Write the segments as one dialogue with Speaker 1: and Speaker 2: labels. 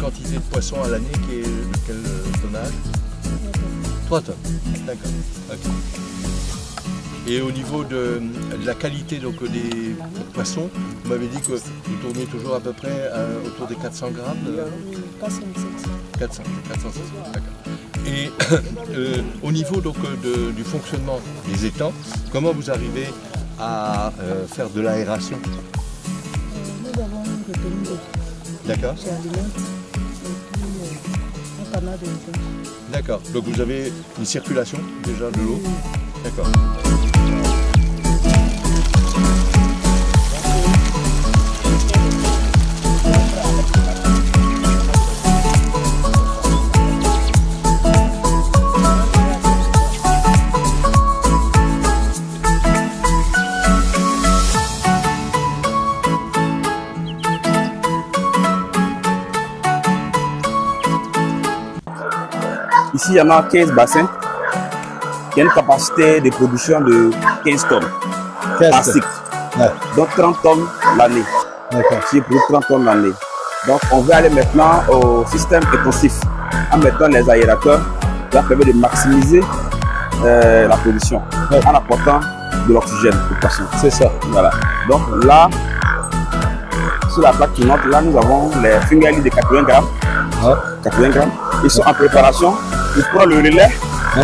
Speaker 1: quantité de poissons à l'année qui est de quel tonnage? 3 tonnes. D'accord. Okay. Et au niveau de la qualité donc, des poissons, vous m'avez dit que vous tourniez toujours à peu près autour des 400 grammes
Speaker 2: 400,
Speaker 1: 400, 400, d'accord. Et au niveau donc, du fonctionnement des étangs, comment vous arrivez à faire de l'aération?
Speaker 2: Nous avons retenu l'eau.
Speaker 1: D'accord.
Speaker 2: C'est alimente et puis un canal de l'étang.
Speaker 1: D'accord. Donc vous avez une circulation déjà de l'eau? D'accord.
Speaker 3: Ici, il y en a 15 bassins. Il y a une capacité de production de 15 tonnes par cycle.
Speaker 1: Ouais.
Speaker 3: Donc 30 tonnes l'année.
Speaker 1: D'accord.
Speaker 3: Qui produit 30 tonnes l'année. Donc on va aller maintenant au système intensif en mettant les aérateurs qui va permettre de maximiser la production en apportant de l'oxygène aux poissons.
Speaker 1: C'est ça.
Speaker 3: Voilà. Donc là, sur la plaque tournante, là nous avons les fingerlings de 80 grammes.
Speaker 1: Ouais.
Speaker 3: 80 grammes. Ils sont en préparation pour prendre le relais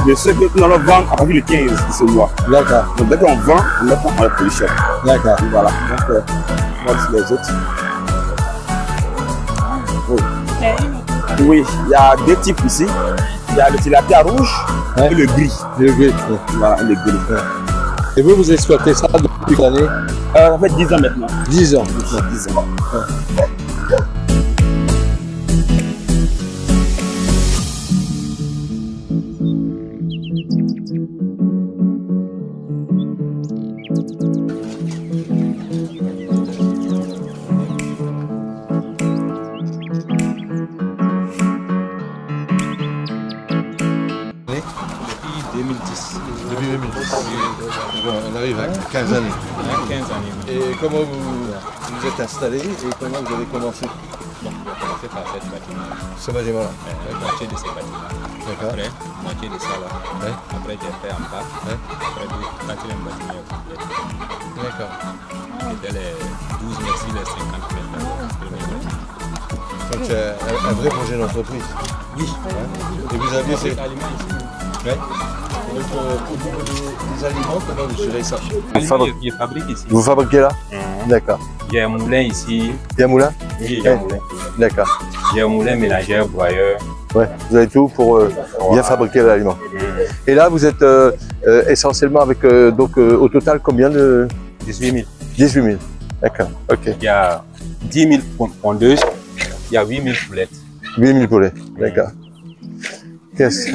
Speaker 3: de ceux que nous allons vendre à partir du 15 de ce mois.
Speaker 1: D'accord.
Speaker 3: Donc dès qu'on vend, on met en production.
Speaker 1: D'accord.
Speaker 3: Voilà. Donc voilà les autres. Oui. Oui, il y a deux types ici. Il y a le tilapia rouge et le gris.
Speaker 1: Le gris.
Speaker 3: Voilà, le gris.
Speaker 1: Et vous exploitez ça depuis quelle année?
Speaker 3: Ça fait 10 ans maintenant.
Speaker 1: 10 ans.
Speaker 3: 10 ans.
Speaker 1: Depuis 2010. On arrive à 15 années.
Speaker 4: 15 années.
Speaker 1: Et comment vous êtes installé et comment vous avez commencé?
Speaker 4: Bon, on a commencé par cette bâtiment.
Speaker 1: Ce bâtiment-là.
Speaker 4: Moitié de ces bâtiments.
Speaker 1: D'accord.
Speaker 4: Après, moitié de ça là.
Speaker 1: Ouais.
Speaker 4: Après, j'ai fait en bas.
Speaker 1: Ouais.
Speaker 4: Après, le quatrième bâtiment est complet.
Speaker 1: D'accord.
Speaker 4: C'était les 12 mètres sur les 50 mètres. Premier bâtiment.
Speaker 1: Donc c'est un vrai projet d'entreprise.
Speaker 4: Oui.
Speaker 1: Ouais. Et vous aviez ces...
Speaker 4: aliments ici.
Speaker 1: Ouais. Et donc au niveau des aliments, comment vous gérez ça?
Speaker 4: Je fabrique ici.
Speaker 1: Vous fabriquez là? D'accord.
Speaker 4: Il y a un moulin ici.
Speaker 1: Il y a un moulin?
Speaker 4: Oui, il y a un moulin.
Speaker 1: D'accord.
Speaker 4: Il y a un moulin mélangeur, broyeur.
Speaker 1: Ouais, vous avez tout pour bien fabriquer l'aliment. Et là, vous êtes essentiellement avec, donc au total, combien de...
Speaker 4: 18 000.
Speaker 1: 18 000. D'accord, ok.
Speaker 4: Il y a 10 000 pondeuses. Il y a 8 000 poulettes.
Speaker 1: 8 000 poulets, d'accord. Qu'est-ce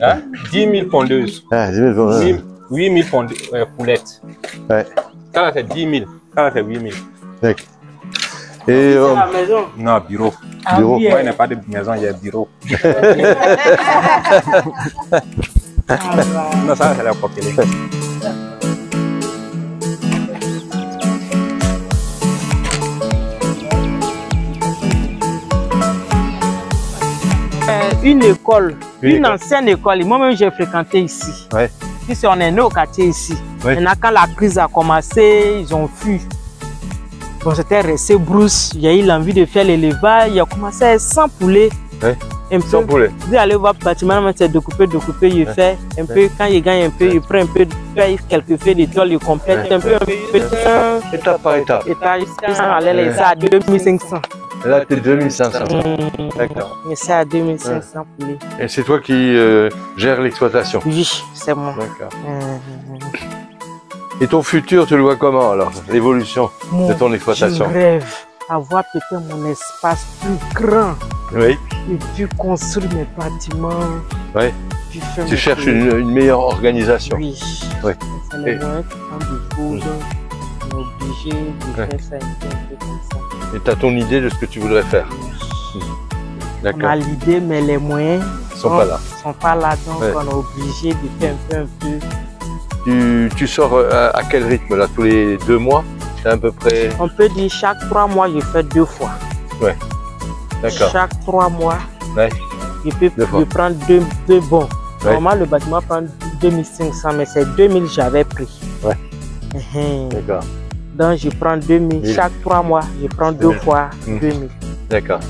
Speaker 4: Hein? 10 000 pondeuses.
Speaker 1: Ah, 10 000 poulets.
Speaker 4: 8 000 poulettes.
Speaker 1: Ouais.
Speaker 4: Ça, là, c'est 10 000. Ça, là, c'est 8 000.
Speaker 1: D'accord. Et
Speaker 2: la maison.
Speaker 4: Non, bureau.
Speaker 1: bureau.
Speaker 2: oui,
Speaker 4: Moi, il n'y a pas de maison, il y a bureau. Non, ça, c'est la coquille.
Speaker 2: Une école,
Speaker 1: Une école.
Speaker 2: ancienne école. Moi-même, j'ai fréquenté ici.
Speaker 1: Ouais.
Speaker 2: Puisqu'on est né au quartier ici.
Speaker 1: Ouais.
Speaker 2: Maintenant, quand la crise a commencé, ils ont fui. Bon, j'étais resté brousse. J'ai eu l'envie de faire l'élevage. Il a commencé à 100 poulets.
Speaker 1: Ouais.
Speaker 2: Un peu.
Speaker 1: 100 poulets.
Speaker 2: Vous allez voir le bâtiment, c'est découpé, il fait un peu. Quand il gagne un peu, il prend un peu, il quelques feuilles d'étoile, il complète un peu.
Speaker 1: Étape par étape.
Speaker 2: Étage, ça allait ça à 2500.
Speaker 1: Et là, tu es 2500. D'accord.
Speaker 2: Mais c'est à 2500 poulets.
Speaker 1: Et c'est toi qui gères l'exploitation?
Speaker 2: Oui, c'est moi.
Speaker 1: D'accord. Et ton futur, tu le vois comment alors? L'évolution de ton exploitation?
Speaker 2: Je rêve avoir peut-être mon espace plus grand.
Speaker 1: Oui.
Speaker 2: Et puis construire mes bâtiments.
Speaker 1: Oui.
Speaker 2: Puis faire
Speaker 1: Tu
Speaker 2: mes
Speaker 1: cherches
Speaker 2: projets.
Speaker 1: une meilleure organisation?
Speaker 2: Oui.
Speaker 1: Oui.
Speaker 2: C'est les moyens qui prennent du boulot. On est obligé de faire ça un peu comme ça.
Speaker 1: Et tu as ton idée de ce que tu voudrais faire?
Speaker 2: On
Speaker 1: D'accord.
Speaker 2: a l'idée, mais les moyens
Speaker 1: Ils sont pas là.
Speaker 2: sont pas là, donc
Speaker 1: Ouais.
Speaker 2: on est obligé de faire un peu.
Speaker 1: Tu sors à quel rythme là? Tous les 2 mois? C'est à peu près...
Speaker 2: On peut dire chaque 3 mois, je fais 2 fois.
Speaker 1: Ouais. D'accord.
Speaker 2: Chaque 3 mois,
Speaker 1: Ouais.
Speaker 2: je prends deux bons.
Speaker 1: Ouais.
Speaker 2: Normalement, le bâtiment prend 2500, mais c'est 2000 j'avais pris.
Speaker 1: Ouais. D'accord.
Speaker 2: Donc, je prends 2000. Chaque 3 mois, je prends 2 fois 2000.
Speaker 1: D'accord.